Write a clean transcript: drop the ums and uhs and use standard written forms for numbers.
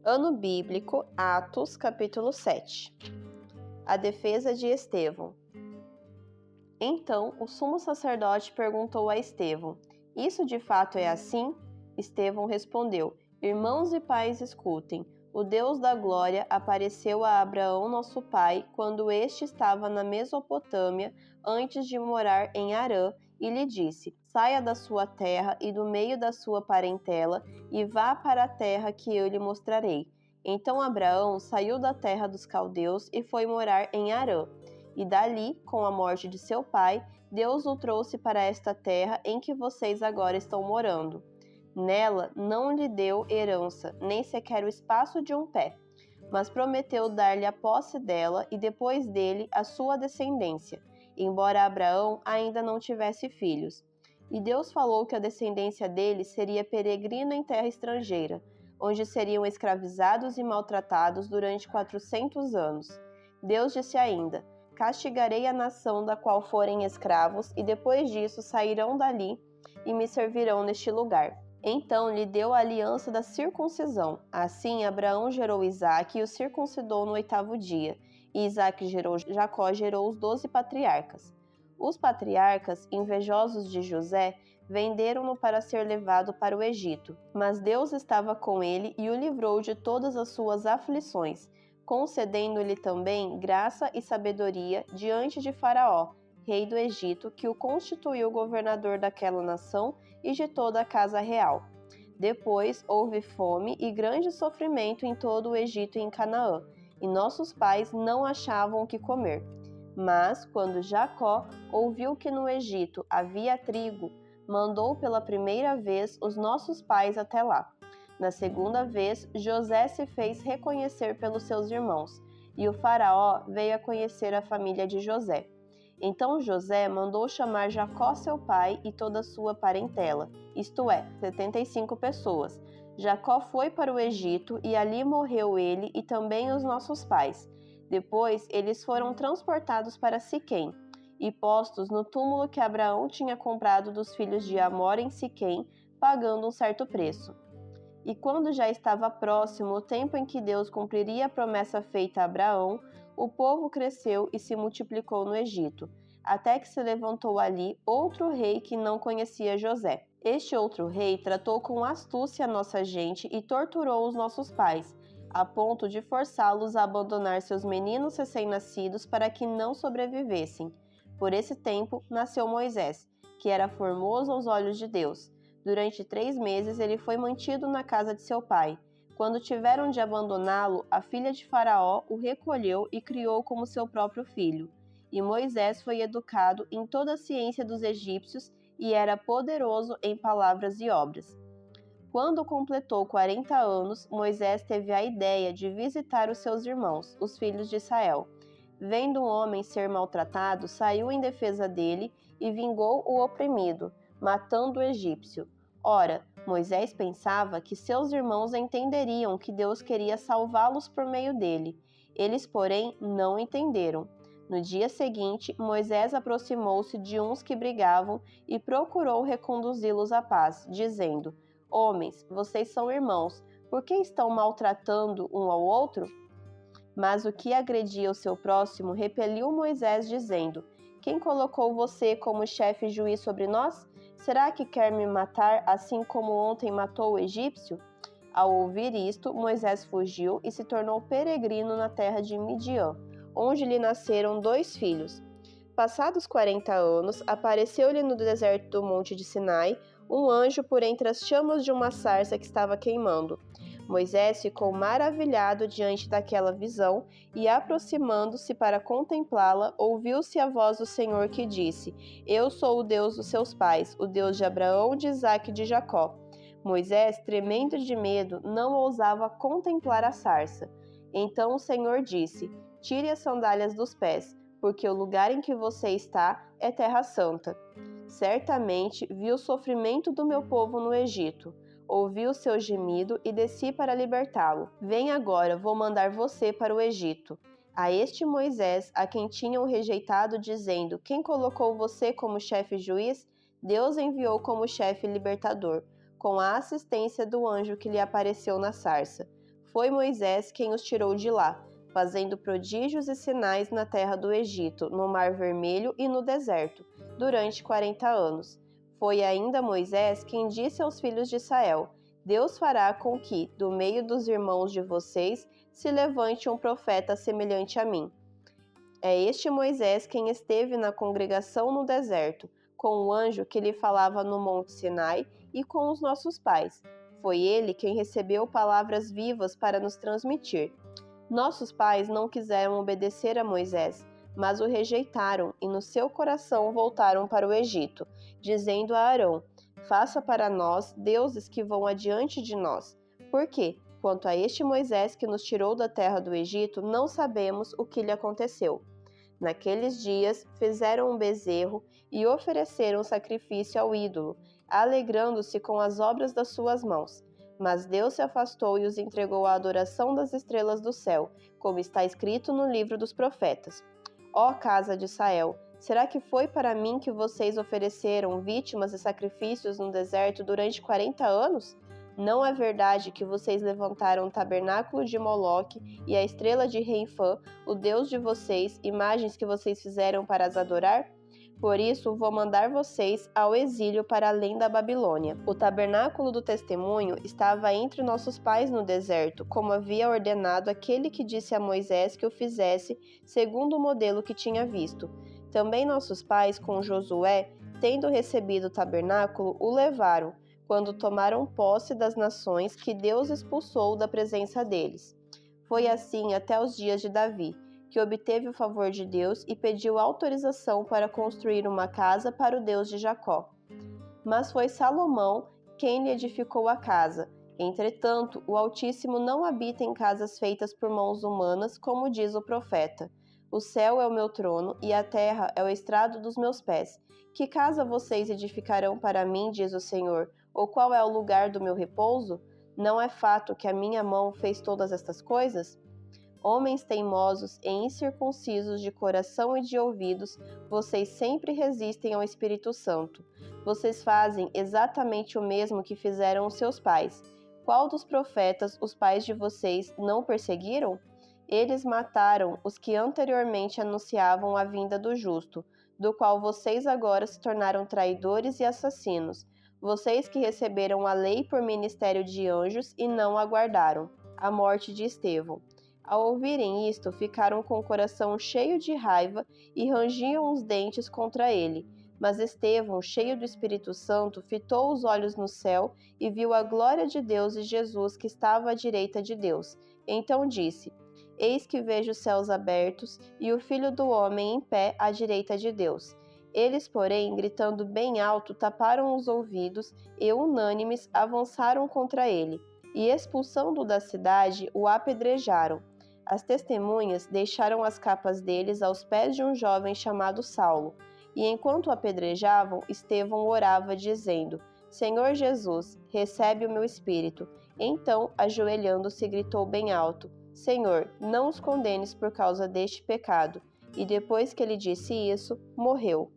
Ano bíblico, Atos, capítulo 7. A defesa de Estevão. Então, o sumo sacerdote perguntou a Estevão: Isso de fato é assim? Estevão respondeu: Irmãos e pais, escutem. O Deus da glória apareceu a Abraão, nosso pai, quando este estava na Mesopotâmia, antes de morar em Harã, e lhe disse: Saia da sua terra e do meio da sua parentela e vá para a terra que eu lhe mostrarei. Então Abraão saiu da terra dos caldeus e foi morar em Harã. E dali, com a morte de seu pai, Deus o trouxe para esta terra em que vocês agora estão morando. Nela não lhe deu herança, nem sequer o espaço de um pé, mas prometeu dar-lhe a posse dela e depois dele a sua descendência, embora Abraão ainda não tivesse filhos. E Deus falou que a descendência dele seria peregrina em terra estrangeira, onde seriam escravizados e maltratados durante 400 anos. Deus disse ainda: Castigarei a nação da qual forem escravos, e depois disso sairão dali e me servirão neste lugar. Então lhe deu a aliança da circuncisão. Assim Abraão gerou Isaque e o circuncidou no 8º dia. E Isaque gerou Jacó, gerou os 12 patriarcas. Os patriarcas, invejosos de José, venderam-no para ser levado para o Egito. Mas Deus estava com ele e o livrou de todas as suas aflições, concedendo-lhe também graça e sabedoria diante de Faraó, rei do Egito, que o constituiu governador daquela nação e de toda a casa real. Depois houve fome e grande sofrimento em todo o Egito e em Canaã, e nossos pais não achavam o que comer. Mas, quando Jacó ouviu que no Egito havia trigo, mandou pela primeira vez os nossos pais até lá. Na segunda vez, José se fez reconhecer pelos seus irmãos, e o faraó veio a conhecer a família de José. Então José mandou chamar Jacó seu pai e toda a sua parentela, isto é, 75 pessoas. Jacó foi para o Egito e ali morreu ele e também os nossos pais. Depois eles foram transportados para Siquém e postos no túmulo que Abraão tinha comprado dos filhos de Amor em Siquém, pagando um certo preço. E quando já estava próximo o tempo em que Deus cumpriria a promessa feita a Abraão, o povo cresceu e se multiplicou no Egito, até que se levantou ali outro rei que não conhecia José. Este outro rei tratou com astúcia a nossa gente e torturou os nossos pais, a ponto de forçá-los a abandonar seus meninos recém-nascidos para que não sobrevivessem. Por esse tempo nasceu Moisés, que era formoso aos olhos de Deus. Durante 3 meses ele foi mantido na casa de seu pai. Quando tiveram de abandoná-lo, a filha de Faraó o recolheu e criou como seu próprio filho. E Moisés foi educado em toda a ciência dos egípcios e era poderoso em palavras e obras. Quando completou 40 anos, Moisés teve a ideia de visitar os seus irmãos, os filhos de Israel. Vendo um homem ser maltratado, saiu em defesa dele e vingou o oprimido, matando o egípcio. Ora, Moisés pensava que seus irmãos entenderiam que Deus queria salvá-los por meio dele. Eles, porém, não entenderam. No dia seguinte, Moisés aproximou-se de uns que brigavam e procurou reconduzi-los à paz, dizendo: Homens, vocês são irmãos, por que estão maltratando um ao outro? Mas o que agredia o seu próximo repeliu Moisés, dizendo: Quem colocou você como chefe e juiz sobre nós? Será que quer me matar assim como ontem matou o egípcio? Ao ouvir isto, Moisés fugiu e se tornou peregrino na terra de Midian, onde lhe nasceram 2 filhos. Passados 40 anos, apareceu-lhe no deserto do monte de Sinai um anjo por entre as chamas de uma sarça que estava queimando. Moisés ficou maravilhado diante daquela visão e, aproximando-se para contemplá-la, ouviu-se a voz do Senhor que disse: Eu sou o Deus dos seus pais, o Deus de Abraão, de Isaque e de Jacó. Moisés, tremendo de medo, não ousava contemplar a sarça. Então o Senhor disse: Tire as sandálias dos pés, porque o lugar em que você está é terra santa. Certamente vi o sofrimento do meu povo no Egito. Ouvi o seu gemido e desci para libertá-lo. Vem agora, vou mandar você para o Egito. A este Moisés, a quem tinham rejeitado, dizendo: Quem colocou você como chefe juiz? Deus enviou como chefe libertador, com a assistência do anjo que lhe apareceu na sarça. Foi Moisés quem os tirou de lá, fazendo prodígios e sinais na terra do Egito, no Mar Vermelho e no deserto, durante 40 anos. Foi ainda Moisés quem disse aos filhos de Israel: Deus fará com que, do meio dos irmãos de vocês, se levante um profeta semelhante a mim. É este Moisés quem esteve na congregação no deserto, com o anjo que lhe falava no monte Sinai e com os nossos pais. Foi ele quem recebeu palavras vivas para nos transmitir. Nossos pais não quiseram obedecer a Moisés, mas o rejeitaram e no seu coração voltaram para o Egito, dizendo a Arão: Faça para nós deuses que vão adiante de nós. Por quê? Quanto a este Moisés que nos tirou da terra do Egito, não sabemos o que lhe aconteceu. Naqueles dias, fizeram um bezerro e ofereceram sacrifício ao ídolo, alegrando-se com as obras das suas mãos. Mas Deus se afastou e os entregou à adoração das estrelas do céu, como está escrito no livro dos profetas. Ó casa de Israel, será que foi para mim que vocês ofereceram vítimas e sacrifícios no deserto durante 40 anos? Não é verdade que vocês levantaram o tabernáculo de Moloque e a estrela de Renfã, o deus de vocês, imagens que vocês fizeram para as adorar? Por isso, vou mandar vocês ao exílio para além da Babilônia. O tabernáculo do testemunho estava entre nossos pais no deserto, como havia ordenado aquele que disse a Moisés que o fizesse, segundo o modelo que tinha visto. Também nossos pais, com Josué, tendo recebido o tabernáculo, o levaram, quando tomaram posse das nações que Deus expulsou da presença deles. Foi assim até os dias de Davi, que obteve o favor de Deus e pediu autorização para construir uma casa para o Deus de Jacó. Mas foi Salomão quem lhe edificou a casa. Entretanto, o Altíssimo não habita em casas feitas por mãos humanas, como diz o profeta. O céu é o meu trono e a terra é o estrado dos meus pés. Que casa vocês edificarão para mim, diz o Senhor, ou qual é o lugar do meu repouso? Não é fato que a minha mão fez todas estas coisas? Homens teimosos e incircuncisos de coração e de ouvidos, vocês sempre resistem ao Espírito Santo. Vocês fazem exatamente o mesmo que fizeram os seus pais. Qual dos profetas os pais de vocês não perseguiram? Eles mataram os que anteriormente anunciavam a vinda do justo, do qual vocês agora se tornaram traidores e assassinos. Vocês que receberam a lei por ministério de anjos e não aguardaram. A morte de Estevão. Ao ouvirem isto, ficaram com o coração cheio de raiva e rangiam os dentes contra ele. Mas Estevão, cheio do Espírito Santo, fitou os olhos no céu e viu a glória de Deus e Jesus que estava à direita de Deus. Então disse: Eis que vejo os céus abertos e o Filho do Homem em pé à direita de Deus. Eles, porém, gritando bem alto, taparam os ouvidos e, unânimes, avançaram contra ele, e, expulsando-o da cidade, o apedrejaram. As testemunhas deixaram as capas deles aos pés de um jovem chamado Saulo, e enquanto o apedrejavam, Estevão orava, dizendo: Senhor Jesus, recebe o meu espírito. Então, ajoelhando-se, gritou bem alto: Senhor, não os condenes por causa deste pecado. E depois que ele disse isso, morreu.